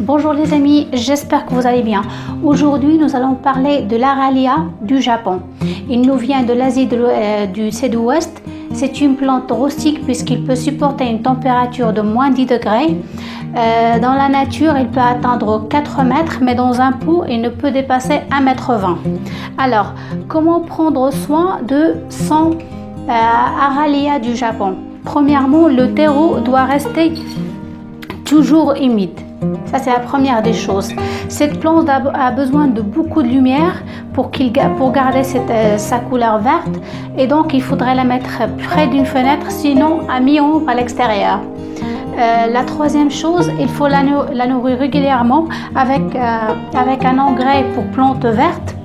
Bonjour les amis, j'espère que vous allez bien. Aujourd'hui, nous allons parler de l'Aralia du Japon. Il nous vient de l'Asie du Sud-Ouest. C'est une plante rustique puisqu'il peut supporter une température de moins 10 degrés. Dans la nature, il peut atteindre 4 mètres, mais dans un pot, il ne peut dépasser 1,20 mètre. Alors, comment prendre soin de son Aralia du Japon? Premièrement, le terreau doit rester toujours humide. Ça, c'est la première des choses. Cette plante a besoin de beaucoup de lumière pour garder sa couleur verte, et donc il faudrait la mettre près d'une fenêtre, sinon à mi-ombre à l'extérieur. La troisième chose, il faut la nourrir régulièrement avec un engrais pour plantes vertes,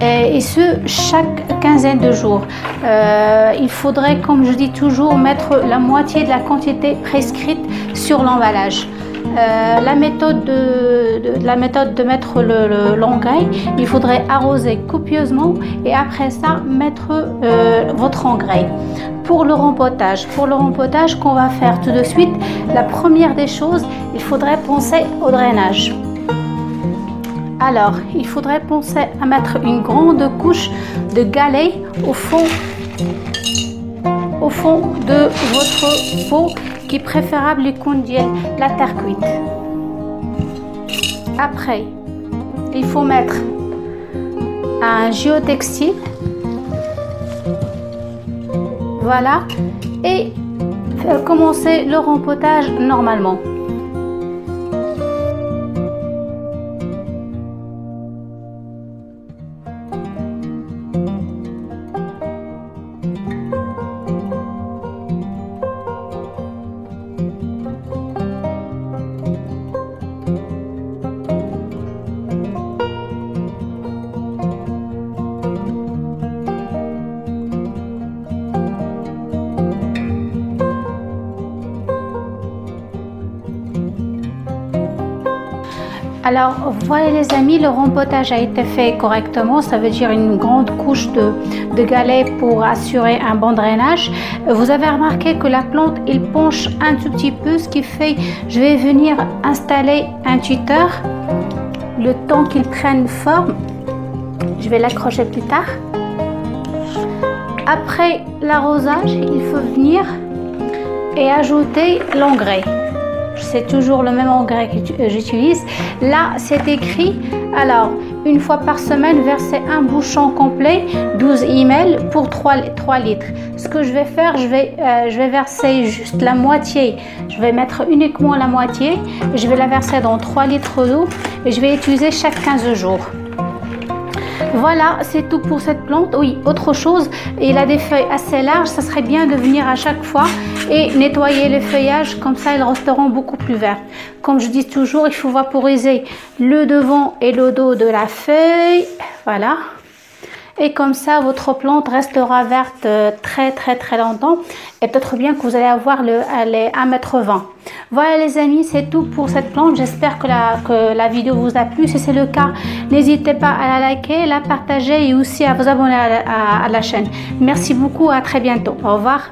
et ce chaque quinzaine de jours. Il faudrait, comme je dis toujours, mettre la moitié de la quantité prescrite sur l'emballage. La méthode de mettre l'engrais, il faudrait arroser copieusement et après ça mettre votre engrais. Pour le rempotage qu'on va faire tout de suite, la première des choses, il faudrait penser au drainage. Alors, il faudrait penser à mettre une grande couche de galets au fond de votre pot, qui est préférable qu'on ait la terre cuite. Après, il faut mettre un géotextile, voilà, et commencer le rempotage normalement. Alors voilà les amis, le rempotage a été fait correctement, ça veut dire une grande couche de galets pour assurer un bon drainage. Vous avez remarqué que la plante, il penche un tout petit peu, ce qui fait, je vais venir installer un tuteur le temps qu'il prenne forme. Je vais l'accrocher plus tard. Après l'arrosage, il faut venir et ajouter l'engrais. C'est toujours le même engrais que j'utilise. Là, c'est écrit, alors, une fois par semaine, verser un bouchon complet, 12 ml pour 3 litres. Ce que je vais faire, je vais verser juste la moitié. Je vais mettre uniquement la moitié. Je vais la verser dans 3 litres d'eau et je vais utiliser chaque 15 jours. Voilà, c'est tout pour cette plante. Oui, autre chose, il a des feuilles assez larges, ça serait bien de venir à chaque fois et nettoyer les feuillages, comme ça ils resteront beaucoup plus verts. Comme je dis toujours, il faut vaporiser le devant et le dos de la feuille, voilà. Et comme ça, votre plante restera verte très longtemps. Et peut-être bien que vous allez avoir les 1,20 mètre. Voilà les amis, c'est tout pour cette plante. J'espère que la vidéo vous a plu. Si c'est le cas, n'hésitez pas à la liker, la partager et aussi à vous abonner à la chaîne. Merci beaucoup, à très bientôt. Au revoir.